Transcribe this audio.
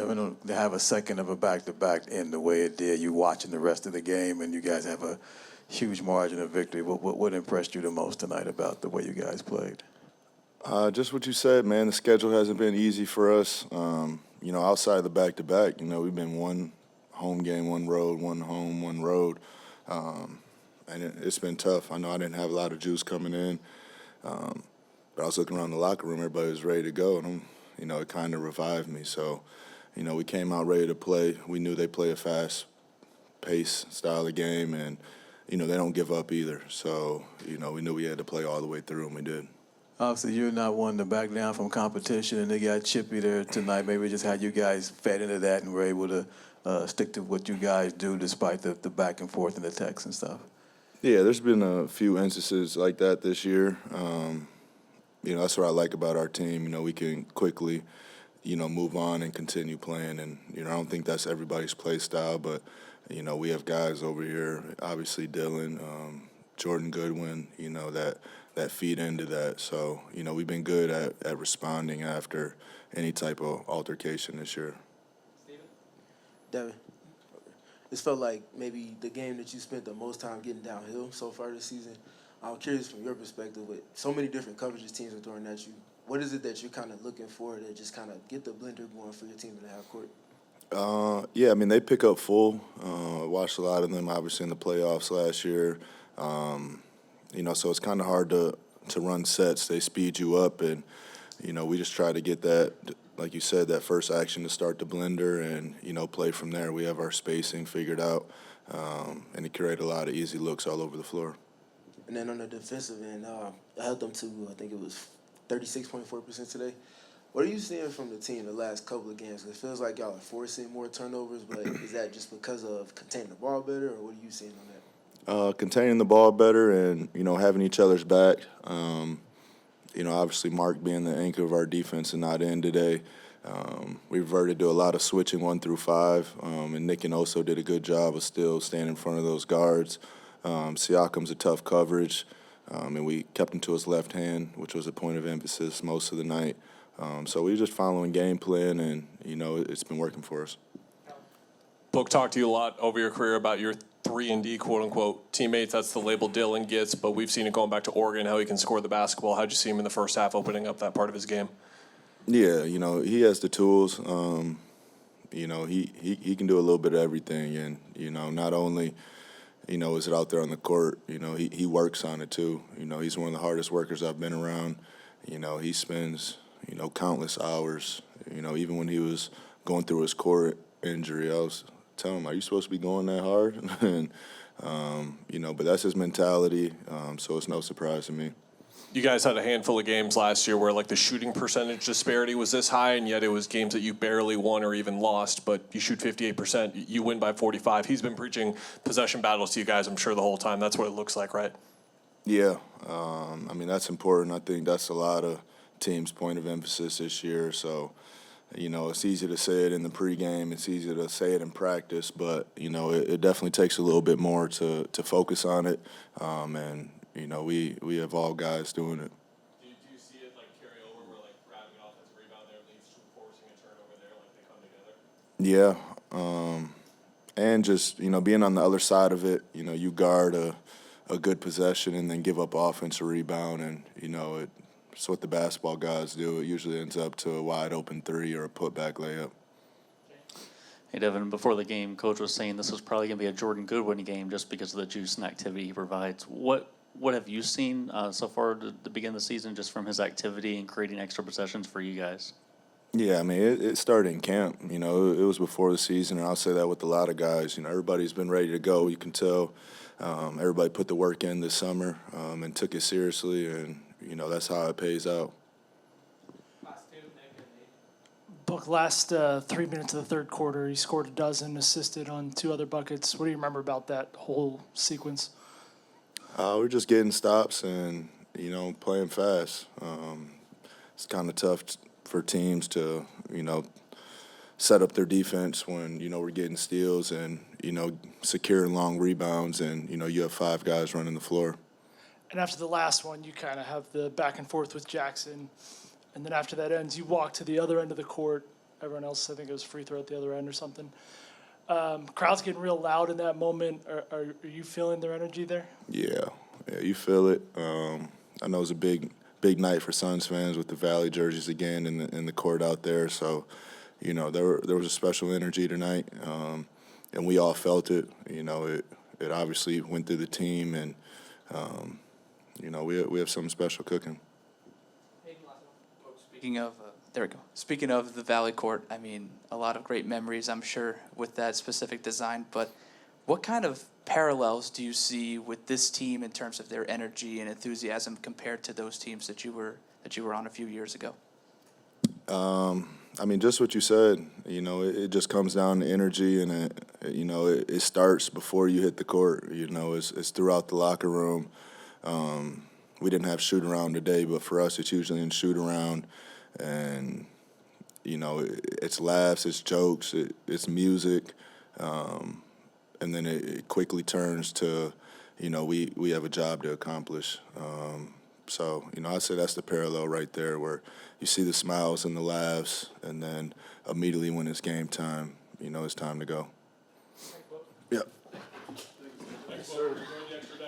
Devin, to have a second of a back-to-back end the way it did, you watching the rest of the game, and you guys have a huge margin of victory. What impressed you the most tonight about the way you guys played? Just what you said, man. The schedule hasn't been easy for us. Outside of the back-to-back, we've been one home game, one road, one home, one road. And it's been tough. I know I didn't have a lot of juice coming in. But I was looking around the locker room, everybody was ready to go, and it kind of revived me. So, we came out ready to play. We knew they play a fast pace style of game, and, they don't give up either. So, we knew we had to play all the way through, and we did. Obviously, you're not one to back down from competition, and they got chippy there tonight. Maybe just how you guys fed into that and were able to stick to what you guys do despite the back and forth and the text and stuff. Yeah, there's been a few instances like that this year. That's what I like about our team. We can quickly, move on and continue playing. And, I don't think that's everybody's play style, but, we have guys over here, obviously Dylan, Jordan Goodwin, that feed into that. So, we've been good at responding after any type of altercation this year. Steven? Devin? This felt like maybe the game that you spent the most time getting downhill so far this season. I'm curious from your perspective, with so many different coverages teams are throwing at you, what is it that you're kind of looking for to just kind of get the blender going for your team in the half court? They pick up full. Watched a lot of them, obviously, in the playoffs last year. So it's kind of hard to run sets. They speed you up, and, we just try to get that, like you said, that first action to start the blender and, play from there. We have our spacing figured out, and it created a lot of easy looks all over the floor. And then on the defensive end, I held them to, I think it was 36.4% today. What are you seeing from the team the last couple of games? It feels like y'all are forcing more turnovers, but is that just because of containing the ball better, or what are you seeing on that? Containing the ball better and, having each other's back. Obviously Mark being the anchor of our defense and not in today. We reverted to a lot of switching 1 through 5, and Nick and Oso did a good job of still staying in front of those guards. Siakam's a tough coverage, and we kept him to his left hand, which was a point of emphasis most of the night. So we were just following game plan, and, it's been working for us. Book talked to you a lot over your career about your 3-and-D, quote-unquote, teammates. That's the label Dylan gets, but we've seen it going back to Oregon, how he can score the basketball. How'd you see him in the first half opening up that part of his game? Yeah, he has the tools. He can do a little bit of everything, and, not only – is it out there on the court? He works on it too. He's one of the hardest workers I've been around. He spends, countless hours. Even when he was going through his core injury, I was telling him, are you supposed to be going that hard? And, but that's his mentality, so it's no surprise to me. You guys had a handful of games last year where, the shooting percentage disparity was this high, and yet it was games that you barely won or even lost, but you shoot 58%. You win by 45. He's been preaching possession battles to you guys, I'm sure, the whole time. That's what it looks like, right? Yeah. That's important. I think that's a lot of teams' point of emphasis this year. So, it's easy to say it in the pregame. It's easy to say it in practice, but, it definitely takes a little bit more to focus on it. We have all guys doing it. Do you see it carry over where grabbing an offensive rebound there leads to forcing a turnover there, they come together? Yeah, and just being on the other side of it, you guard a good possession and then give up offensive rebound, and it's what the basketball guys do. It usually ends up to a wide open 3 or a putback layup. Hey, Devin, before the game, Coach was saying this was probably going to be a Jordan Goodwin game just because of the juice and activity he provides. What have you seen so far to begin the season just from his activity and creating extra possessions for you guys? Yeah, it started in camp. It was before the season, and I'll say that with a lot of guys. Everybody's been ready to go. You can tell everybody put the work in this summer and took it seriously, and, that's how it pays out. Book, last 3 minutes of the third quarter, he scored a dozen, assisted on 2 other buckets. What do you remember about that whole sequence? We're just getting stops and, playing fast. It's kind of tough for teams to, set up their defense when, we're getting steals and, securing long rebounds and, you have 5 guys running the floor. And after the last one, you kind of have the back and forth with Jackson. And then after that ends, you walk to the other end of the court Everyone else, I think it was free throw at the other end or something. Crowd's getting real loud in that moment. Are you feeling their energy there? Yeah, you feel it. I know it's a big night for Suns fans with the Valley jerseys again in the court out there. So, you know, there was a special energy tonight, and we all felt it. You know, it obviously went through the team, and you know, we have something special cooking. Speaking of, there we go. Speaking of the Valley Court, I mean, a lot of great memories, I'm sure, with that specific design. But what kind of parallels do you see with this team in terms of their energy and enthusiasm compared to those teams that you were on a few years ago? I mean, just what you said. You know, it just comes down to energy, and it starts before you hit the court. You know, it's throughout the locker room. We didn't have shoot around today, but for us, it's usually in shoot around, and you know, it's laughs, it's jokes, it's music, and then it quickly turns to, you know, we have a job to accomplish. So, you know, I'd say that's the parallel right there, where you see the smiles and the laughs, and then immediately when it's game time, you know, it's time to go. Yep.